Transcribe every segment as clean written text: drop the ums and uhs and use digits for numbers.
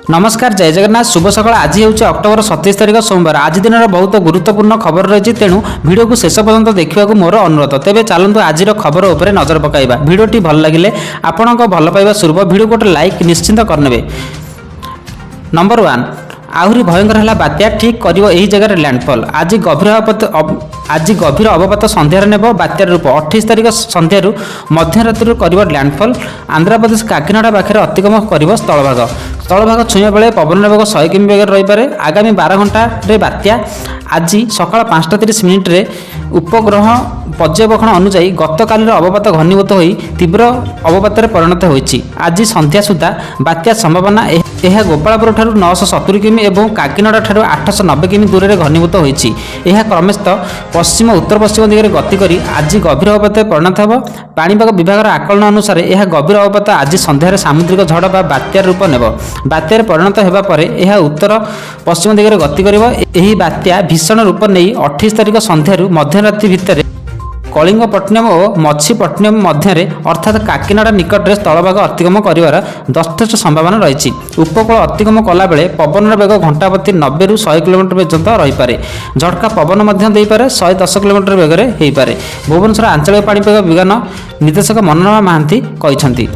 नमस्कार जय जगन्नाथ शुभ सकाल। आज हूँ अक्टोबर 27 तारिख सोमवार। आज दिन बहुत गुरुत्वपूर्ण खबर रही तेणु वीडियो को शेष पर्यंत देखा मोर अनुरोध। तेज चलतु आज खबर उपर नजर पकाइबा। वीडियोटी भल लगे आपण भल पाइबा स्वरूप वीडियो गोटे लाइक निश्चिंत करने। नंबर 1 आहरी भयंकर है बात्या ठीक कर जगह लैंडफॉल। आज गभीर अवपात संध्यार नेब बात्यार रूप 28 तारिख संध्यार मध्यरात्रि कर लैंडफॉल। आंध्रप्रदेश काकीनाडा पाखे अतिक्रम कर स्थलभाग छुईया बेले पवन बेग 100 किमी बेगर रही। आगामी 12 घंटा बात्या आज सकाल 5:30 उपग्रह पर्यवेक्षण अनुसार गतकाल अवपात घनीभूत हो तीव्र अवपात परिणत होती। आज संध्या सुधा बात्या संभावना। यह गोपालपुर ठारू 970 किमी और काकीनाडा ठारू 890 किमी दूर में घनीभूत होती। यह क्रमशः पश्चिम उत्तर पश्चिम दिगरे गति करी आज गभीर अवपात परिणत हो। पाणीपाग विभाग आकलन अनुसार यह गभीर अवपात आज संध्यार सामुद्रिक झड़ बा बात्यार रूप नेब। बात्यार परिणत होगा पर यह उत्तर पश्चिम दिगरे गति करिवो। एही बात्या भीषण रूप नहीं 28 तारिख संध्यार मध्यरात्रि भितर कलिंगपट्टनम और मछलीपट्टनम मध्य अर्थात काकीनाडा निकट में स्थलभाग अतिक्रम कर यथेष्ट संभावना रही। उपकूल अतिक्रम कला बेले पवन बेग घंटा प्रति 90 ରୁ 100 किलोमीटर पर्यंत रहीपे। झटका पवन मध्य 110 किलोमीटर बेगर होपे। भुवनेश्वर आंचलिक पाणीपाग विज्ञान निर्देशक मनोरमा महांती कहते।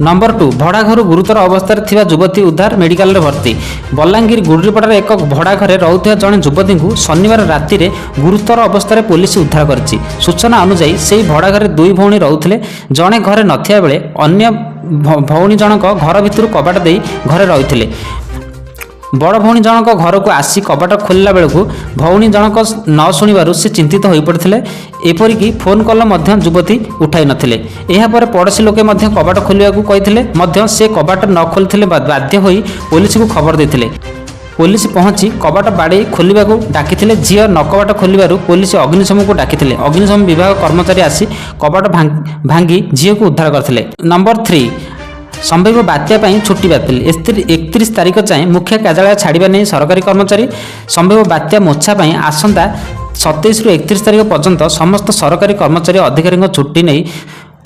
नंबर 2 भड़ा घर गुरुतर अवस्था थिबा युवती उद्धार मेडिकल रे भर्ती। बलांगीर गुडरीपड़ार एक भड़ा घरे रहुथिबा जणे युवती को शनिवार राति रे गुरुतर अवस्था पुलिस उद्धार करछि। सूचना अनुसार से भड़ा घरे दुई भौणी रहुथिले। जणे घरे नथिया बेले अन्य भौणी जनक घर भितर कबाट दे घरे रहिथिले। बड़ भौणी जनक घर को आसी कबाट खोलला बेलू भौणी जनक न शुणु से चिंतित हो पड़ते। एपरिकी फोन कल युवती उठाई नथिले। यापर पड़ोशी लोके कबाट खोलिया कहते से कबाट न खोलते बाध्य हो पुलिस को खबर देते। पुलिस पहुंची कबाट बाड़े खोलने को डाकी झील न कबाट खोलू पुलिस अग्निशम को डाकी। अग्निशम विभाग कर्मचारी आसी कबाट भांगी झील को उद्धार करते। नंबर 3 संभाव्य बात्या छुट्टी बातिल। 31 तारिख जाए मुख्य कार्यालय छाड़ा नहीं सरकारी कर्मचारी। संभाव्य बात्या मोछा आसंता 27 ରୁ 31 तारिख पर्यंत समस्त सरकारी कर्मचारी अधिकारी छुट्टी नहीं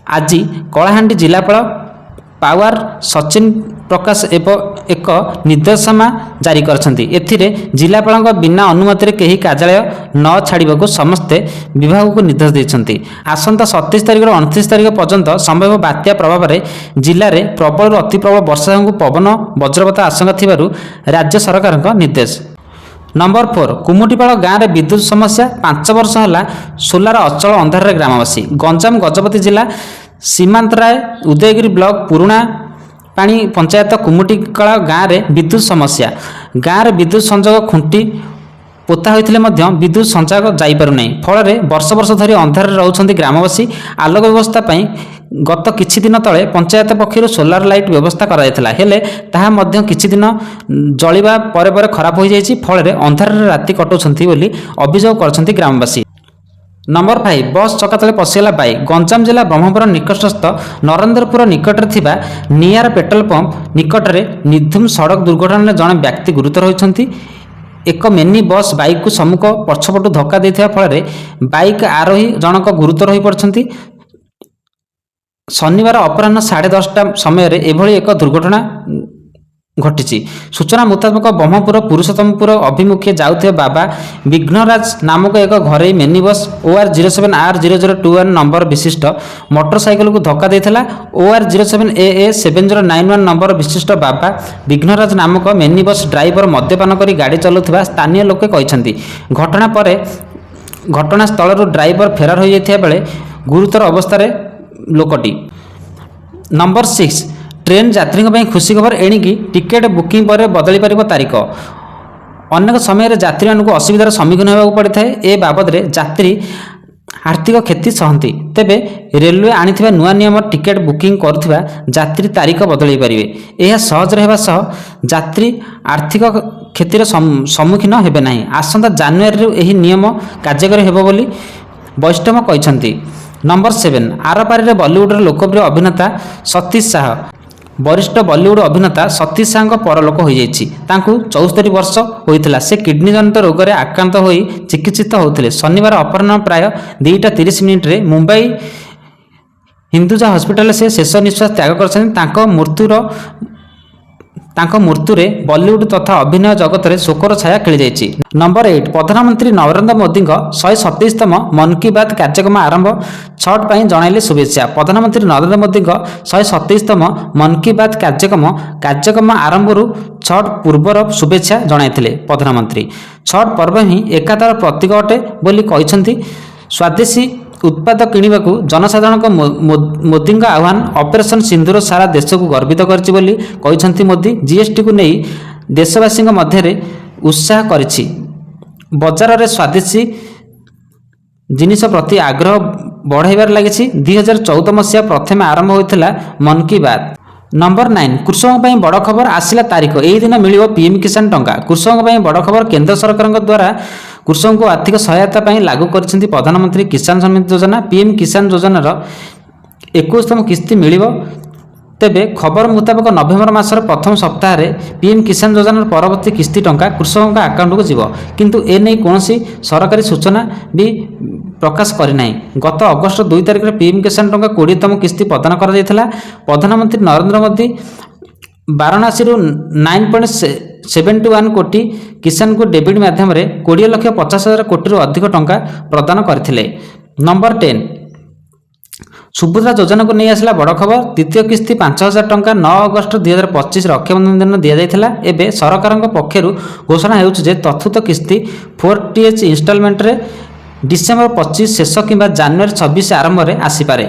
आज कलाहांडी जिलापाल पावर सचिन प्रकाश एक निर्देशना जारी करछंती। जिलापाल बिना अनुमति कहीं कार्यालय न छाड़ा समस्ते विभाग को निर्देश देते। आसंता 27 तारिख 29 तारिख पर्यंत संभाव्य बात्या प्रभाव में जिले में प्रबल अति प्रबल वर्षा पवन वज्रपात आशंका थिबारु राज्य सरकार निर्देश। नंबर 4 कुमुटीपाड़ गाँव में विद्युत समस्या। 5 वर्ष है सोलार अचल अंधार ग्रामवासी। गंजाम गजपति जिला सीमांतराय उदयगिरी ब्लॉक पुराणा पानी पंचायत कुमुटीकाड़ गाँव में विद्युत समस्या। गाँव में विद्युत संजोग खुंटी पोता होते विद्युत संचार जापारूना फल वर्ष वर्ष धरी अंधार रोचंती ग्रामवासी। आलोक व्यवस्था गत किछि दिन तले पंचायत पक्षर सोलार लाइट व्यवस्था कराइथिला हेले ताहा मध्य किछि दिन जलिबा परे परे खराब हो जाइछि। फल अंधार राति कटुछंती बोली अभियोग करछंती ग्रामवासी। नंबर 5 बस चका तले पशिगला बाइक। गंजाम जिला ब्रह्मपुर निकटस्थ नरेंद्रपुर निकटरे थिबा नियार पेट्रोल पंप निकटरे निर्धूम सड़क दुर्घटना जड़े व्यक्ति गुरुतर होइछंती। एक मिनी बस बाइक को सम्मुख पछपटू धक्का देथिबा फल बाइक आरोही जनक गुरुतर हो पड़छंती। शनिवार अपराह्न 10:30 समय एभली एक दुर्घटना घटी। सूचना मुताबक ब्रह्मपुर पुरुषोत्तमपुर अभिमुखे जाउथिबा बाबा विघ्नराज नामक एक घरे मिनी बस OR07R0021 नंबर विशिष्ट मोटरसाइकिल को धक्का देथिला। OR07AA7091 नंबर विशिष्ट बाबा विघ्नराज नामक मिनी बस ड्राइवर मद्यपान करी गाड़ी चलाउथिबा स्थानीय लोके कहिसंती। घटना पर घटनास्थल ड्राइवर फेरार हो जाइथिबा बेले गुरुतर अवस्था लोकटी। नंबर 6 ट्रेन यात्री खुशी खबर एणिकी टिकेट बुकिंग पर बदली पार तारीख। अनेक समय यात्री मानक असुविधार सम्मुखीन होगा पड़ता है। ए बाबद यात्री आर्थिक क्षति सहती। तेबे रेलवे आनी नुआ नियम टिकेट बुकिंग करुवा यात्री तारीख बदल पारे। यह सहज रहा सह यात्री आर्थिक क्षतिर सम्मुखीन हेबे नहीं। आसंता जानुआरी यह नियम कार्यकारी हेबो बोली वैष्णव कहते। नंबर 7 आरपारी बॉलीवुड लोकप्रिय अभिनेता सतीश शाह। वरिष्ठ बॉलीवुड अभिनेता सतीश शाह परलोक हो जाइछि। तांकु 74 वर्ष होइथिला। से किडनी जनित रोग में आक्रांत होई चिकित्सित होउथिले। शनिवार अपराह्न प्राय 2:30 रे मुंबई हिंदुजा हॉस्पिटल से शेष निश्वास त्याग करछन। तांको मृत्युर ତାଙ୍କ ମୃତ୍ୟୁରେ ବଲିଉଡ ତଥା ଅଭିନୟ ଜଗତରେ ଶୋକର ଛାୟା ଖେଳିଯାଇଛି। ନମ୍ବର 8 ପ୍ରଧାନମନ୍ତ୍ରୀ ନରେନ୍ଦ୍ର ମୋଦିଙ୍କ 127ତମ ମନ୍ କି ବାତ୍ କାର୍ଯ୍ୟକ୍ରମ ଆରମ୍ଭ ଛଟ୍ ପାଇଁ ଜଣାଇଲେ ଶୁଭେଚ୍ଛା। ପ୍ରଧାନମନ୍ତ୍ରୀ ନରେନ୍ଦ୍ର ମୋଦିଙ୍କ 127ତମ ମନ୍ କି ବାତ୍ କାର୍ଯ୍ୟକ୍ରମ ଆରମ୍ଭରୁ ଛଟ୍ ପୂର୍ବର ଶୁଭେଚ୍ଛା ଜଣାଇଥିଲେ ପ୍ରଧାନମନ୍ତ୍ରୀ। ଛଟ୍ ପର୍ବ ହିଁ ଏକତାର ପ୍ରତୀକ ଅଟେ ବୋଲି କହିଛନ୍ତି। ସ୍ୱଦେଶୀ ଉତ୍ପାଦ କିଣିବାକୁ ଜନସାଧାରଣଙ୍କ ମୋଦିଙ୍କ ଆହ୍ୱାନ ଅପରେସନ ସିନ୍ଦୁର ସାରା ଦେଶକୁ ଗର୍ବିତ କରିଛି ବୋଲି କହିଛନ୍ତି ମୋଦି। ଜିଏସଟିକୁ ନେଇ ଦେଶବାସୀଙ୍କ ମଧ୍ୟରେ ଉତ୍ସାହ କରିଛି। ବଜାରରେ ସ୍ୱଦେଶୀ ଜିନିଷ ପ୍ରତି ଆଗ୍ରହ ବଢ଼ାଇବାରେ ଲାଗିଛି। 2014 ମସିହା ପ୍ରଥମେ ଆରମ୍ଭ ହୋଇଥିଲା ମନ୍ କି ବାତ୍। ନମ୍ବର 9 କୃଷକଙ୍କ ପାଇଁ ବଡ଼ ଖବର ଆସିଲା ତାରିଖ। ଏହି ଦିନ ମିଳିବ ପିଏମ୍ କିଷାନ ଟଙ୍କା। କୃଷକଙ୍କ ପାଇଁ ବଡ଼ ଖବର କେନ୍ଦ୍ର ସରକାରଙ୍କ ଦ୍ୱାରା କୃଷକଙ୍କୁ ଆର୍ଥିକ ସହାୟତା ପାଇଁ ଲାଗୁ କରିଛନ୍ତି ପ୍ରଧାନମନ୍ତ୍ରୀ କିଷାନ ସମ୍ମାନ ଯୋଜନା। ପିଏମ୍ କିଷାନ ଯୋଜନାର 21ତମ କିସ୍ତି ମିଳିବ। ତେବେ ଖବର ମୁତାବକ ନଭେମ୍ବର ମାସର ପ୍ରଥମ ସପ୍ତାହରେ ପିଏମ୍ କିଷାନ ଯୋଜନାର ପରବର୍ତ୍ତୀ କିସ୍ତି ଟଙ୍କା କୃଷକଙ୍କ ଆକାଉଣ୍ଟକୁ ଯିବ। କିନ୍ତୁ ଏନେଇ କୌଣସି ସରକାରୀ ସୂଚନା ବି ପ୍ରକାଶ କରିନାହିଁ। ଗତ ଅଗଷ୍ଟ 2 ତାରିଖରେ ପିଏମ୍ କିଷାନ ଟଙ୍କା 20ତମ କିସ୍ତି ପ୍ରଦାନ କରାଯାଇଥିଲା। ପ୍ରଧାନମନ୍ତ୍ରୀ ନରେନ୍ଦ୍ର ମୋଦି ବାରାଣାସୀରୁ 9.71 କୋଟି କିଷାନଙ୍କୁ ଡେବିଟ୍ ମାଧ୍ୟମରେ 20,50,000 କୋଟିରୁ ଅଧିକ ଟଙ୍କା ପ୍ରଦାନ କରିଥିଲେ। ନମ୍ବର 10 ସୁଭଦ୍ରା ଯୋଜନାକୁ ନେଇ ଆସିଲା ବଡ଼ ଖବର। ଦ୍ୱିତୀୟ କିସ୍ତି 5,000 ଟଙ୍କା 9 ଅଗଷ୍ଟ 2025 ରକ୍ଷାବନ୍ଧନ ଦିନ ଦିଆଯାଇଥିଲା। ଏବେ ସରକାରଙ୍କ ପକ୍ଷରୁ ଘୋଷଣା ହେଉଛି ଯେ ଚତୁର୍ଥ କିସ୍ତି 4th ଇନଷ୍ଟଲମେଣ୍ଟରେ ଡିସେମ୍ବର 25 ଶେଷ କିମ୍ବା ଜାନୁଆରୀ 26 ଆରମ୍ଭରେ ଆସିପାରେ।